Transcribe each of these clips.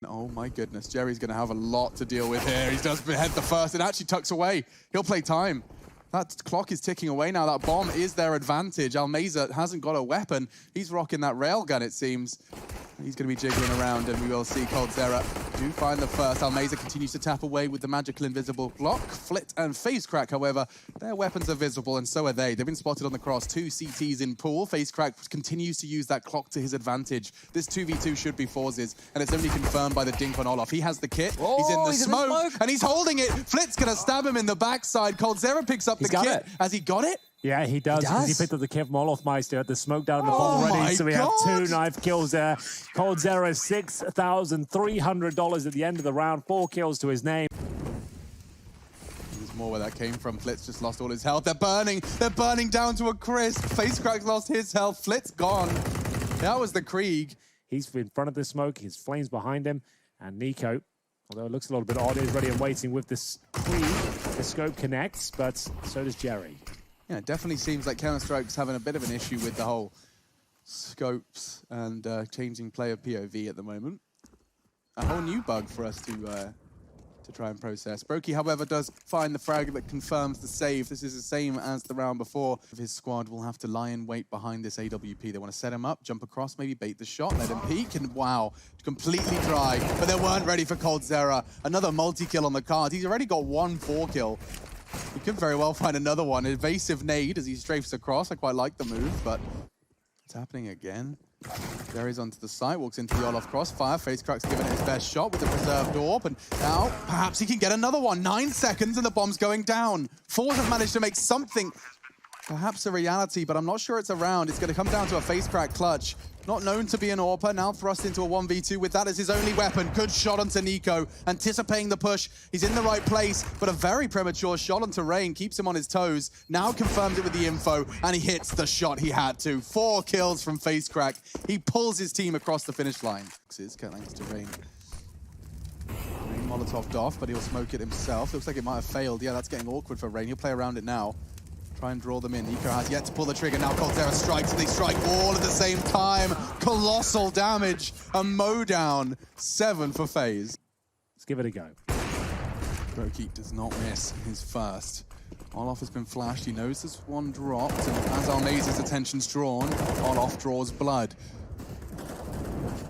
Oh my goodness, Jerry's going to have a lot to deal with here. He does behead the first and actually tucks away. He'll play time. That clock is ticking away now. That bomb is their advantage. Almeza hasn't got a weapon. He's rocking that railgun, it seems. He's going to be jiggling around, and we will see coldzera do find the first. Almeza continues to tap away with the magical invisible block. Flit and FaZe, however, their weapons are visible, and so are they. They've been spotted on the cross. 2 CTs in pool. FaZe continues to use that clock to his advantage. This 2v2 should be forZe's, and it's only confirmed by the dink on Olof. He has the kit. Oh, he's in the smoke, and he's holding it. Flit's going to stab him in the backside. coldzera picks up the kit. Has he got it? Yeah, he does, because he picked up the kit from Olofmeister at the smoke down in the bottom already. So we have 2 knife kills there. coldzera, $6,300 at the end of the round. 4 kills to his name. There's more where that came from. Flit's just lost all his health. They're burning down to a crisp. FaZe lost his health. Flit's gone. That was the Krieg. He's in front of the smoke. His flames behind him. And Nico, although it looks a little bit odd, is ready and waiting with this Krieg. The scope connects, but so does Jerry. Yeah, it definitely seems like Counter-Strike's having a bit of an issue with the whole scopes and changing player POV at the moment. A whole new bug for us to try and process. Brokey, however, does find the frag that confirms the save. This is the same as the round before. His squad will have to lie in wait behind this AWP. They want to set him up, jump across, maybe bait the shot, let him peek, and wow, completely dry. But they weren't ready for coldzera. Another multi-kill on the card. He's already got 1 4-kill. He could very well find another one. Evasive nade as he strafes across. I quite like the move, but it's happening again. Jerry's onto the site, walks into the Olof crossfire. FaZe giving it his best shot with the preserved orb, and now perhaps he can get another one. 9 seconds and the bomb's going down. forZe have managed to make something, perhaps a reality, but I'm not sure it's around. It's going to come down to a FaZe clutch. Not known to be an AWPer, now thrust into a 1v2 with that as his only weapon. Good shot onto Nico, anticipating the push. He's in the right place, but a very premature shot onto Rain keeps him on his toes. Now confirms it with the info, and he hits the shot he had to. 4 kills from FaZe. He pulls his team across the finish line. Thanks to Rain. Rain Molotov'd off, but he'll smoke it himself. Looks like it might have failed. Yeah, that's getting awkward for Rain. He'll play around it now. Try and draw them in. Nico has yet to pull the trigger. Now coldzera strikes, and they strike all at the same time. Colossal damage. A mowdown. 7 for FaZe. Let's give it a go. Brokey does not miss his first. Olof has been flashed. He knows this one dropped, and as Almeza's attention's drawn, Olof draws blood.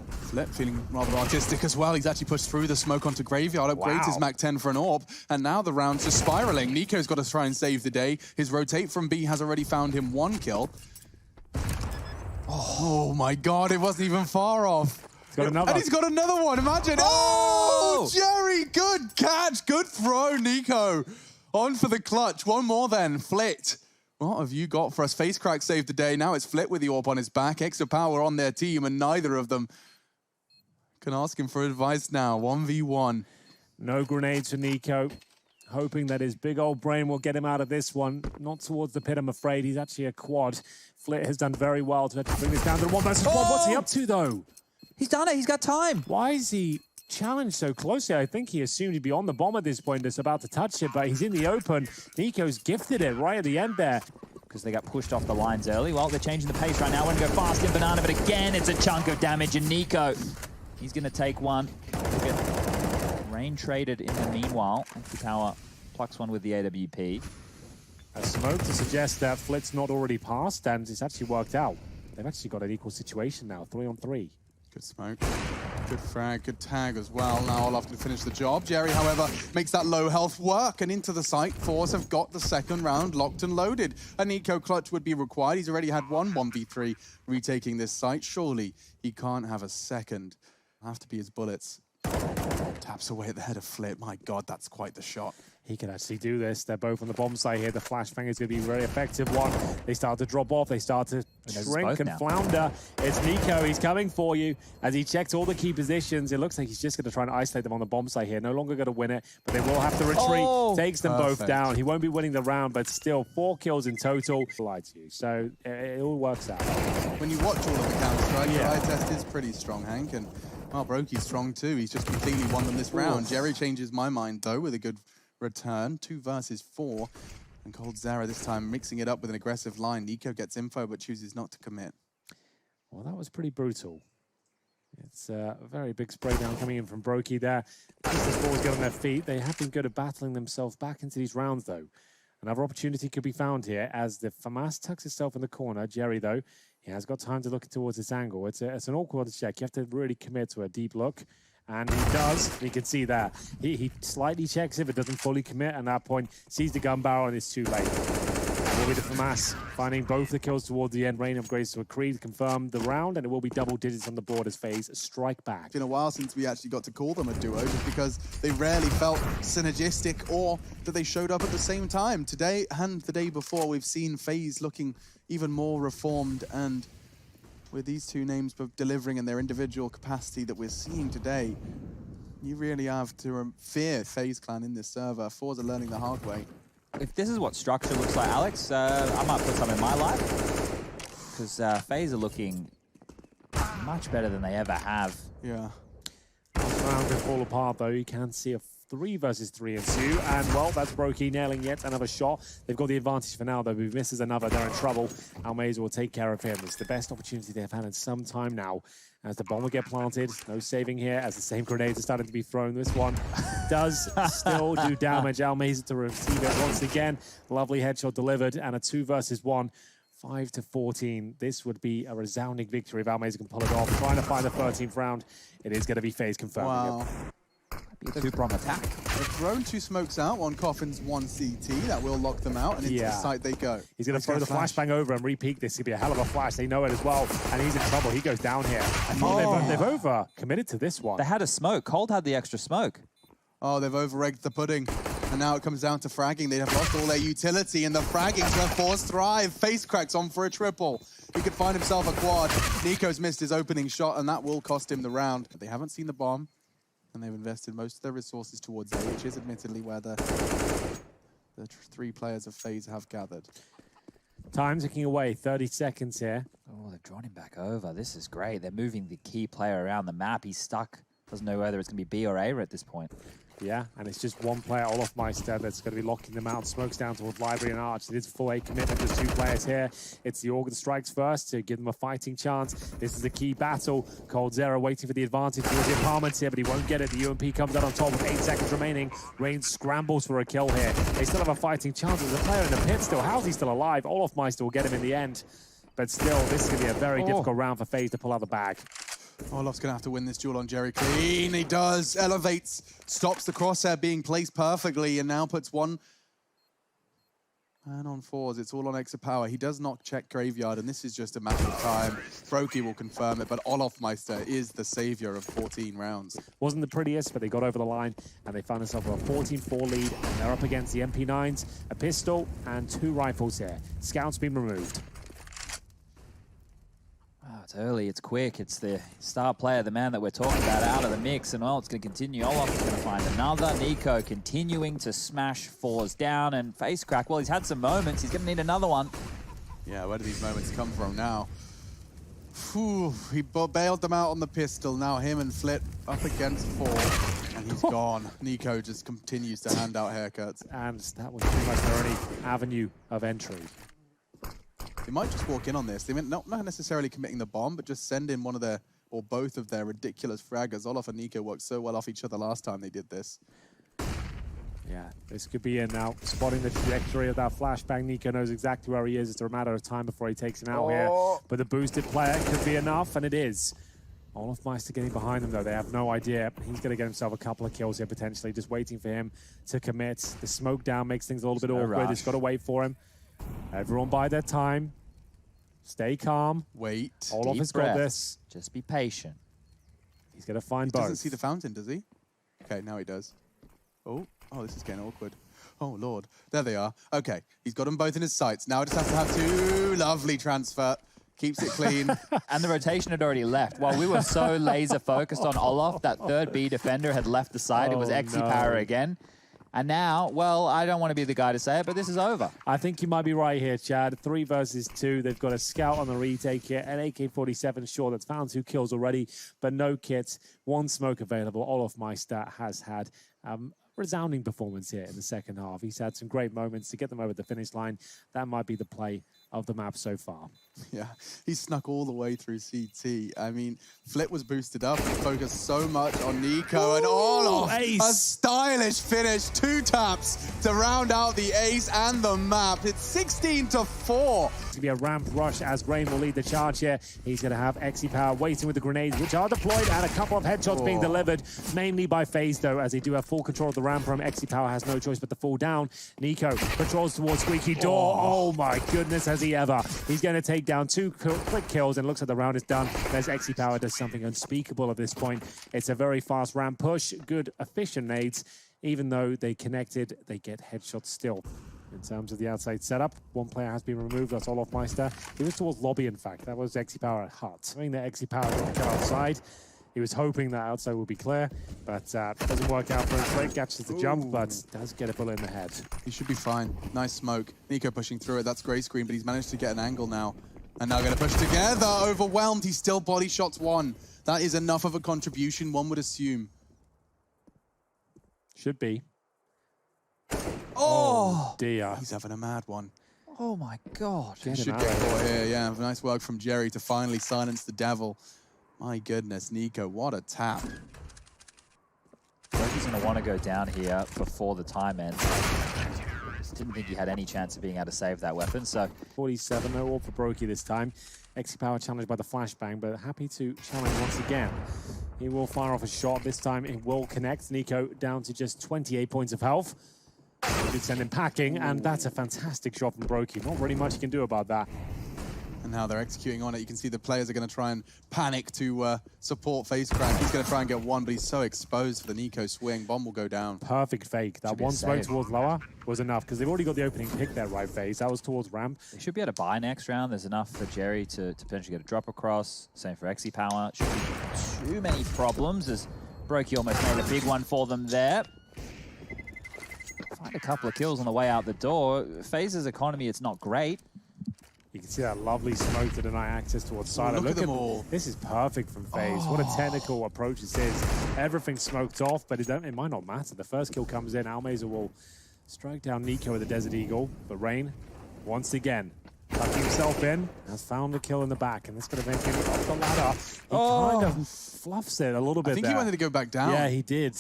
Flit feeling rather artistic as well. He's actually pushed through the smoke onto Graveyard, upgrades his Mac 10 for an AWP, and now the round's just spiraling. Nico's got to try and save the day. His rotate from B has already found him 1 kill. Oh my god, it wasn't even far off. He's got another. And he's got another one, imagine. Oh, Jerry, good catch, good throw, Nico. On for the clutch. One more then, Flit. What have you got for us? FaZe saved the day. Now it's Flit with the AWP on his back. Extra power on their team, and neither of them can ask him for advice now. 1v1. No grenades for Nico. Hoping that his big old brain will get him out of this one. Not towards the pit, I'm afraid. He's actually a quad. Flit has done very well to bring this down to the 1 versus 1. What's he up to, though? He's done it. He's got time. Why is he challenged so closely? I think he assumed he'd be on the bomb at this point, just about to touch it, but he's in the open. Nico's gifted it right at the end there. Because they got pushed off the lines early. Well, they're changing the pace right now. We're going to go fast in Banana, but again, it's a chunk of damage, and Nico, he's going to take one. Rain traded in the meanwhile. Power plucks one with the AWP. A smoke to suggest that Flit's not already passed, and it's actually worked out. They've actually got an equal situation now, 3 on 3. Good smoke, good frag, good tag as well. Now Olof can finish the job. Jerry, however, makes that low health work, and into the site. forZe have got the second round locked and loaded. A Nico clutch would be required. He's already had 1v3 retaking this site. Surely he can't have a second. Have to be his bullets. Taps away at the head of Flit. My god, that's quite the shot. He can actually do this. They're both on the bomb site here. The flashbang is going to be a very effective one. They start to drop off. They start to shrink and flounder. It's Nico. He's coming for you. As he checks all the key positions, it looks like he's just going to try and isolate them on the bomb site here. No longer going to win it, but they will have to retreat. Takes them both down. He won't be winning the round, but still 4 kills in total. Lie to you. So it all works out. When you watch all of the Counter-Strike, the eye test is pretty strong, Hank. And well, Brokey's strong too. He's just completely won them this round. Jerry changes my mind though with a good return. 2 versus 4. And coldzera this time mixing it up with an aggressive line. Nico gets info but chooses not to commit. Well, that was pretty brutal. It's a very big spray down coming in from Brokey there. Just as forZe get on their feet, they have been good at battling themselves back into these rounds, though. Another opportunity could be found here as the FaMAS tucks himself in the corner. Jerry, though, he has got time to look towards this angle. It's an awkward check. You have to really commit to a deep look. And he does. You can see there. He slightly checks it, but doesn't fully commit. At that point, sees the gun barrel, and it's too late. It will be the FaMAS finding both the kills towards the end. Rain upgrades to a Creed to confirm the round, and it will be double digits on the board as FaZe strike back. It's been a while since we actually got to call them a duo, just because they rarely felt synergistic or that they showed up at the same time. Today and the day before, we've seen FaZe looking even more reformed, and with these two names both delivering in their individual capacity that we're seeing today, you really have to fear FaZe Clan in this server. forZe are learning the hard way. If this is what structure looks like, Alex, I might put some in my life. Because FaZe are looking much better than they ever have. Yeah. This round could fall apart, though. You can see a 3 versus 3 ensue. And, well, that's Brokey nailing yet another shot. They've got the advantage for now, though. If he misses another, they're in trouble. Almaze will take care of him. It's the best opportunity they've had in some time now. As the bomb will get planted, no saving here, as the same grenades are starting to be thrown. This one does still do damage. Almaze to receive it once again. Lovely headshot delivered, and a 2 versus 1. 5-14. This would be a resounding victory if Almaze can pull it off. Trying to find the 13th round. It is going to be FaZe confirming Wow. Be a two-prong attack. They've thrown 2 smokes out, 1 Coffins, 1 CT. That will lock them out, and into the site they go. He's going to throw the flashbang over and re-peek. This could be a hell of a flash. They know it as well, and he's in trouble. He goes down here. I think they've over-committed to this one. They had a smoke. Cold had the extra smoke. Oh, they've over-egged the pudding. And now it comes down to fragging. They have lost all their utility, and the fragging's where forZe thrive. Face cracks on for a triple. He could find himself a quad. Nico's missed his opening shot, and that will cost him the round. But they haven't seen the bomb, and they've invested most of their resources towards A, which is admittedly where the 3 players of FaZe have gathered. Time ticking away, 30 seconds here. Oh, they've drawn him back over. This is great. They're moving the key player around the map. He's stuck. Doesn't know whether it's going to be B or A at this point. Yeah, and it's just one player, Olofmeister, that's going to be locking them out. Smokes down towards Library and Arch. It is full A commitment. There's 2 players here. It's the Organ strikes first to give them a fighting chance. This is the key battle. coldzera waiting for the advantage towards the apartments here, but he won't get it. The UMP comes out on top with 8 seconds remaining. Rain scrambles for a kill here. They still have a fighting chance. There's a player in the pit still. How's he still alive? Olofmeister will get him in the end. But still, this is going to be a very difficult round for FaZe to pull out the bag. Olof's going to have to win this duel on Jerry clean. He does. Elevates, stops the crosshair being placed perfectly, and now puts 1 man on forZe. It's all on extra power. He does not check Graveyard, and this is just a matter of time. Brokey will confirm it, but Olofmeister is the savior of 14 rounds. Wasn't the prettiest, but they got over the line, and they found themselves with a 14-4 lead. And they're up against the MP9s, a pistol, and 2 rifles here. Scout's been removed. It's early, it's quick, it's the star player, the man that we're talking about, out of the mix, and well, it's going to continue. Olof is going to find another. Nico continuing to smash forZe down, and face crack. Well, he's had some moments. He's going to need another one. Yeah, where do these moments come from now? Whew, he bailed them out on the pistol. Now him and Flit up against 4, and he's gone. Nico just continues to hand out haircuts. And that was pretty much their only avenue of entry. They might just walk in on this. They meant not necessarily committing the bomb, but just send in one of their, or both of their ridiculous fraggers. Olof and Nico worked so well off each other last time they did this. Yeah, this could be in now. Spotting the trajectory of that flashbang. Nico knows exactly where he is. It's a matter of time before he takes him out here. But the boosted player could be enough, and it is. Olofmeister getting behind them, though. They have no idea. He's going to get himself a couple of kills here, potentially. Just waiting for him to commit. The smoke down makes things a little bit awkward. He's got to wait for him. Everyone bide their time. Stay calm. Wait. Olof has got this. Just be patient. He's going to find both. He doesn't both. see the fountain, does he? Okay, now he does. Oh, this is getting awkward. Oh, Lord. There they are. Okay, he's got them both in his sights. Now it just has to have 2. Lovely transfer. Keeps it clean. And the rotation had already left. While we were so laser focused on Olof, that 3rd B defender had left the side. It was Exy Power again. And now, well, I don't want to be the guy to say it, but this is over. I think you might be right here, Chad. 3 versus 2. They've got a scout on the retake here. An AK-47, sure, that's found 2 kills already, but no kits. 1 smoke available. Olofmeister has had a resounding performance here in the second half. He's had some great moments to get them over the finish line. That might be the play of the map so far. Yeah, he snuck all the way through CT. I mean, Flit was boosted up and focused so much on Nico and Olof. Ace. A stylish finish, 2 taps to round out the ace and the map. It's 16-4. It's going to be a ramp rush as Rain will lead the charge here. He's going to have Power waiting with the grenades, which are deployed, and a couple of headshots being delivered, mainly by FaZe, though, as they do have full control of the ramp from Power has no choice but to fall down. Nico patrols towards Squeaky Door. Oh my goodness, has he ever. He's going to take down 2 quick kills, and looks like the round is done. As Power does something unspeakable at this point. It's a very fast ramp push, good, efficient nades. Even though they connected, they get headshots still. In terms of the outside setup, one player has been removed. That's Olof Meister. He was towards lobby, in fact. That was Power at Hut. I mean, that Power didn't go outside. He was hoping that outside would be clear, but doesn't work out for him. Flick catches the jump, but does get a bullet in the head. He should be fine. Nice smoke. Nico pushing through it. That's gray screen, but he's managed to get an angle now. And now going to push together. Overwhelmed. He still body shots 1. That is enough of a contribution, one would assume. Should be. Oh dear. He's having a mad one. Oh my God. Get him Should out get of there. caught here, yeah. Nice work from Jerry to finally silence the devil. My goodness, Nico, what a tap. He's going to want to go down here before the time ends. Just didn't think he had any chance of being able to save that weapon, so... 47, no all for Brokey this time. Power challenged by the flashbang, but happy to challenge once again. He will fire off a shot. This time it will connect. Nico down to just 28 points of health. He did send him packing, and that's a fantastic shot from Brokey. Not really much he can do about that. And now they're executing on it. You can see the players are going to try and panic to support FaZe Crank. He's going to try and get one, but he's so exposed for the Nico swing. Bomb will go down. Perfect fake. That one smoke towards lower was enough, because they've already got the opening pick there, right, FaZe? That was towards ramp. They should be able to buy next round. There's enough for Jerry to potentially get a drop across. Same for Power. Shouldn't be too many problems, as Brokey almost made a big one for them there. Find a couple of kills on the way out the door. FaZe's economy, it's not great. You can see that lovely smoke to deny access towards Silo. Look at them all. This is perfect from FaZe. What a technical approach this is. Everything's smoked off, but it might not matter. The first kill comes in. Almazer will strike down Nico with the Desert Eagle. But Rain, once again, tucking himself in, has found the kill in the back, and that's going to make him off the ladder. He kind of fluffs it a little bit. I think there. he wanted to go back down. Yeah, he did.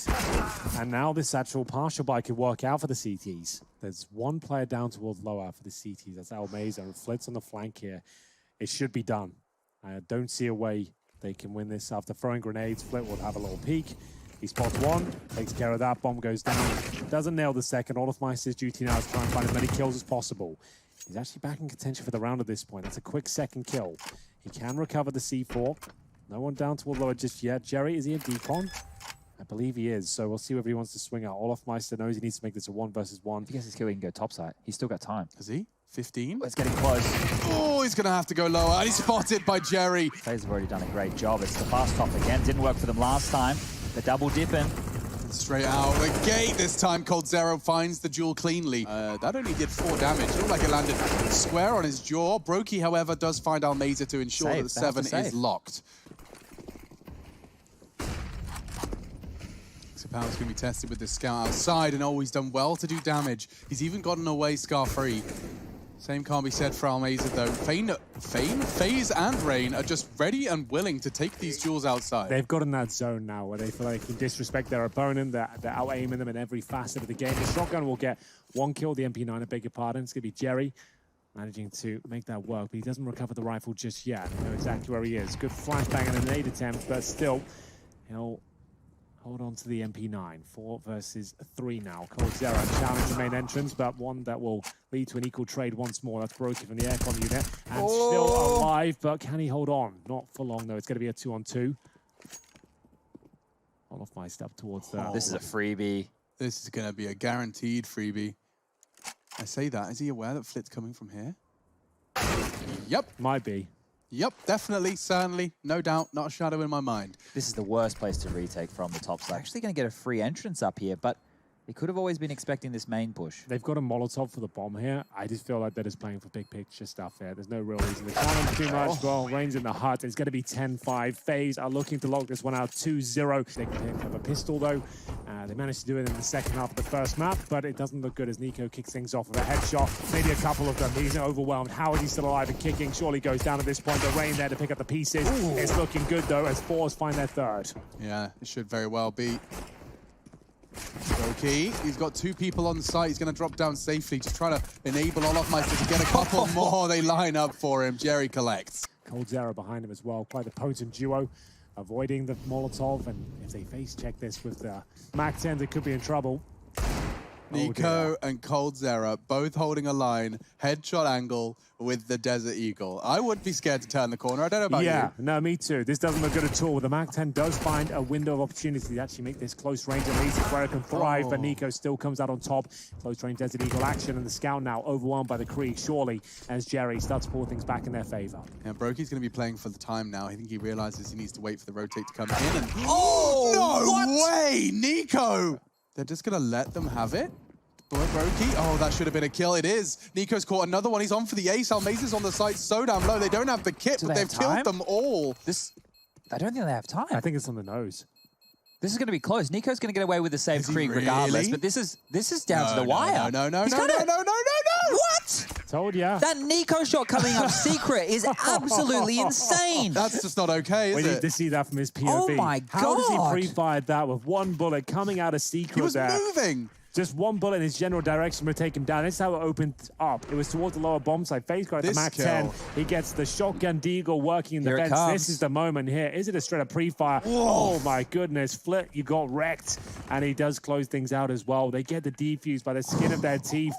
And now this actual partial buy could work out for the CTs. There's one player down towards lower for the CTs. That's Almazer, and Flit's on the flank here. It should be done. I don't see a way they can win this. After throwing grenades, Flit will have a little peek. He spots one, takes care of that, bomb goes down. Doesn't nail the second. Olof Meister's duty now is to try and find as many kills as possible. He's actually back in contention for the round at this point. That's a quick second kill. He can recover the C4. No one down toward lower just yet. Jerry, is he a decon? I believe he is, so we'll see whether he wants to swing out. Olof Meister knows he needs to make this a 1 versus 1. If he gets his kill, he can go topside. He's still got time. Is he? 15? It's getting close. Oh, he's going to have to go lower. And he's spotted by Jerry. FaZe have already done a great job. It's the fast top again. Didn't work for them last time. They're double dipping. Straight out the gate this time. coldzera finds the jewel cleanly. That only did 4 damage. It looked like it landed square on his jaw. Brokey, however, does find Almazer to ensure that the 7 is locked. Power's going to be tested with the scout outside, and he's done well to do damage. He's even gotten away scar-free. Same can't be said for Almazer, though. FaZe and Rain are just ready and willing to take these jewels outside. They've got in that zone now where they feel like they can disrespect their opponent. They're out-aiming them in every facet of the game. The shotgun will get 1 kill, the MP9, I beg your pardon. It's going to be Jerry managing to make that work, but he doesn't recover the rifle just yet. I know exactly where he is. Good flashbang and a nade attempt, but still, he'll hold on to the MP9. 4 versus 3 now. coldzera challenge the main entrance, but one that will lead to an equal trade once more. That's Brokey from the aircon unit. And still alive, but can he hold on? Not for long, though. It's going to be a 2-on-2. Olof Meister up towards that. This is a freebie. This is going to be a guaranteed freebie. I say that. Is he aware that Flit's coming from here? Yep. Might be. Yep, definitely, certainly, no doubt, not a shadow in my mind. This is the worst place to retake from the top. So they're actually going to get a free entrance up here, but they could have always been expecting this main push. They've got a Molotov for the bomb here. I just feel like they're just playing for big picture stuff here. There's no real reason to challenge too much. Well, Rain's in the hut. It's going to be 10-5. FaZe are looking to lock this one out 2-0. They can have a pistol, though, They managed to do it in the second half of the first map, but it doesn't look good as Nico kicks things off with a headshot. Maybe a couple of them. He's overwhelmed. How is he still alive and kicking? Surely goes down at this point. The rain there to pick up the pieces. Ooh. It's looking good, though, as forZe find their third. Yeah, it should very well be. brokey, he's got 2 people on the site. He's going to drop down safely. Just trying to enable olofmeister to get a couple more. They line up for him. Jerry collects. forZe behind him as well. Quite a potent duo. Avoiding the Molotov, and if they face check this with the MAC-10, they could be in trouble. Nico and forZe both holding a line, headshot angle with the Desert Eagle. I would be scared to turn the corner. I don't know about you. Yeah, no, me too. This doesn't look good at all. The MAC-10 does find a window of opportunity to actually make this close range at least where it can thrive, but Nico still comes out on top. Close range Desert Eagle action, and the Scout now overwhelmed by the Krieg, surely, as Jerry starts to pull things back in their favor. Yeah, brokey's going to be playing for the time now. I think he realizes he needs to wait for the rotate to come in. And no way, Nico! They're just going to let them have it? brokey. Oh, that should have been a kill. It is. Nico's caught another one. He's on for the ace. Almaza's on the site so damn low. They don't have the kit, but they've killed them all. I don't think they have time. I think it's on the nose. This is going to be close. Nico's going to get away with the same Krieg regardless, but this is down to the wire. No. What? Told ya. That Nico shot coming up secret is absolutely insane. That's just not okay, is it? We need to see that from his POV. Oh my God. How does he pre-fired that with one bullet coming out of secret? He was moving. Just one bullet in his general direction would take him down. This is how it opened up. It was towards the lower bomb side. FaZe got at the MAC-10. He gets the shotgun deagle working in the fence. This is the moment here. Is it a straight up pre-fire? Oh my goodness. Flit, you got wrecked. And he does close things out as well. They get the defuse by the skin of their teeth.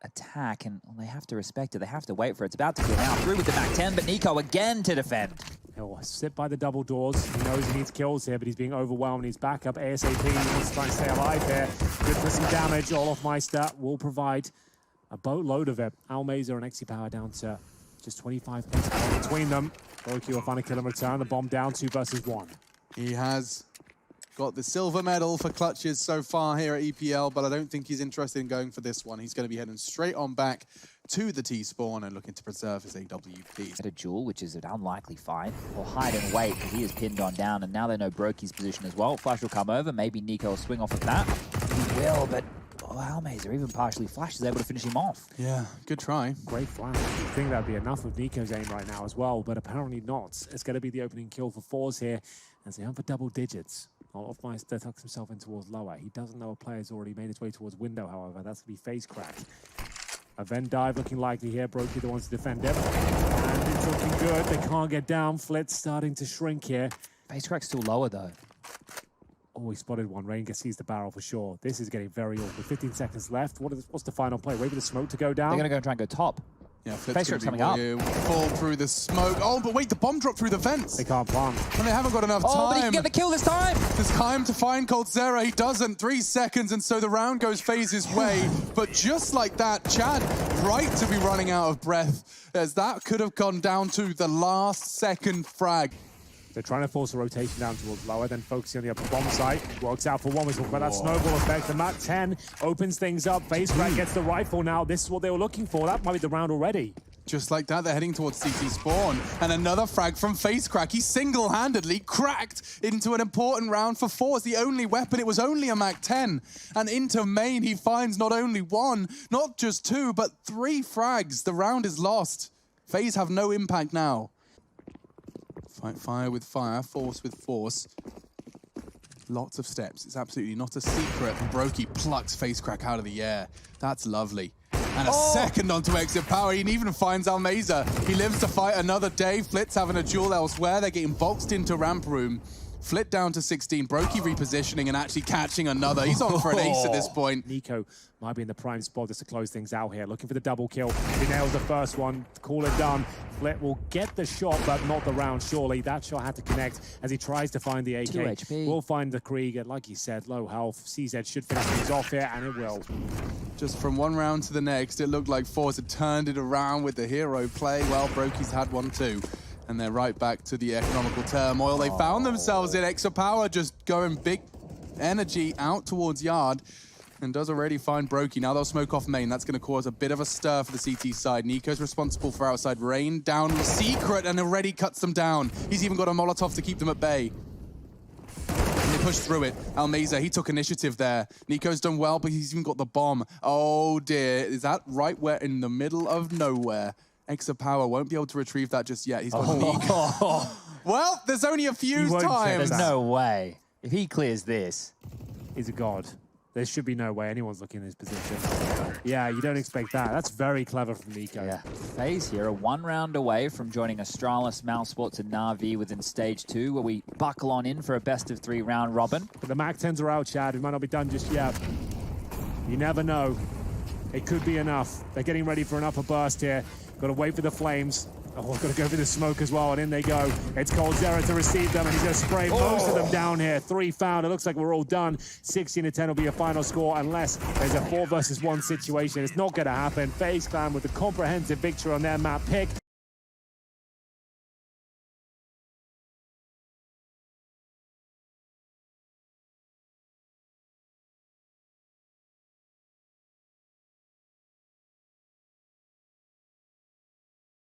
Attack, and they have to respect it. They have to wait for it. It's about to go now. Through with the MAC-10, but Nico again to defend. He'll sit by the double doors. He knows he needs kills here, but he's being overwhelmed. He's back up ASAP. He wants to try and stay alive here. Good for some damage. olofmeister will provide a boatload of it. Almaza and XP down to just 25 points between them. brokey will find a kill in return. The bomb down 2 versus 1. He has got the silver medal for clutches so far here at EPL, but I don't think he's interested in going for this one. He's going to be heading straight on back to the T-spawn and looking to preserve his AWP. At a duel, which is an unlikely fight, or hide and wait, because he is pinned on down, and now they know brokey's position as well. Flash will come over, maybe Nico will swing off of that. He will, but Almaza, even partially Flash, is able to finish him off. Yeah, good try. Great flash. I think that'd be enough of Nico's aim right now as well, but apparently not. It's going to be the opening kill for forZe here, as they have for double digits. olofmeister tucks himself in towards lower. He doesn't know a player's already made his way towards window, however. That's going to be FaZe crack. A Venn dive looking likely here. brokey the ones to defend it. And it's looking good. They can't get down. Flit's starting to shrink here. FaZe crack's still lower though. Oh, he spotted one. Rain sees the barrel for sure. This is getting very awkward. 15 seconds left. What's the final play? Wait for the smoke to go down. They're going to go try and go top. Yeah, FaZe crack's coming up. Fall through the smoke. Oh, but wait, the bomb dropped through the vents. They can't plant. And they haven't got enough time. Oh, but he can get the kill this time. There's time to find forZe. He doesn't. 3 seconds, and so the round goes FaZe's way. But just like that, Chad, right to be running out of breath, as that could have gone down to the last second frag. They're trying to force a rotation down towards lower, then focusing on the upper bomb site. Works out for one. We talk about that snowball effect. The MAC-10 opens things up. FaZe crack gets the rifle now. This is what they were looking for. That might be the round already. Just like that, they're heading towards CT spawn. And another frag from FaZe crack. He single-handedly cracked into an important round for forZe. The only weapon, it was only a MAC-10. And into main, he finds not only 1, not just 2, but 3 frags. The round is lost. FaZe have no impact now. Fight fire with fire, force with force. Lots of steps. It's absolutely not a secret. And brokey plucks FaZe crack out of the air. That's lovely. And a second onto exit power. He even finds Almaza. He lives to fight another day. Flit's having a duel elsewhere. They're getting boxed into ramp room. Flit down to 16. brokey repositioning and actually catching another. He's on for an ace at this point. Nico might be in the prime spot just to close things out here. Looking for the double kill. He nails the first one. Call it done. Flit will get the shot, but not the round, surely. That shot had to connect as he tries to find the AK. 2 HP. We'll find the Krieg. Like you said, low health. CZ should finish things off here, and it will. Just from one round to the next, it looked like forZe had turned it around with the hero play. Well, brokey's had one too. And they're right back to the economical turmoil. They found themselves in extra power, just going big energy out towards yard. And does already find brokey. Now they'll smoke off main. That's going to cause a bit of a stir for the CT side. Nico's responsible for outside. Rain down the secret and already cuts them down. He's even got a Molotov to keep them at bay. And push through it. Almeza, he took initiative there. Nico's done well, but he's even got the bomb. Oh dear, is that right where in the middle of nowhere? Exa Power won't be able to retrieve that just yet. He's got Nico. Well, there's only a few times. There's no way. If he clears this. He's a god. There should be no way anyone's looking in his position. Yeah, you don't expect that. That's very clever from Nico. Yeah. FaZe here are 1 round away from joining Astralis, Mousesports, and Na'Vi within stage 2, where we buckle on in for a best-of-3 round robin. But the MAC-10s are out, Chad. It might not be done just yet. You never know. It could be enough. They're getting ready for an upper burst here. Got to wait for the flames. Oh, got to go for the smoke as well, and in they go. It's forZe to receive them, and he's going to spray most of them down here. 3 found. It looks like we're all done. 16-10 will be a final score unless there's a 4 versus 1 situation. It's not going to happen. FaZe Clan with a comprehensive victory on their map pick.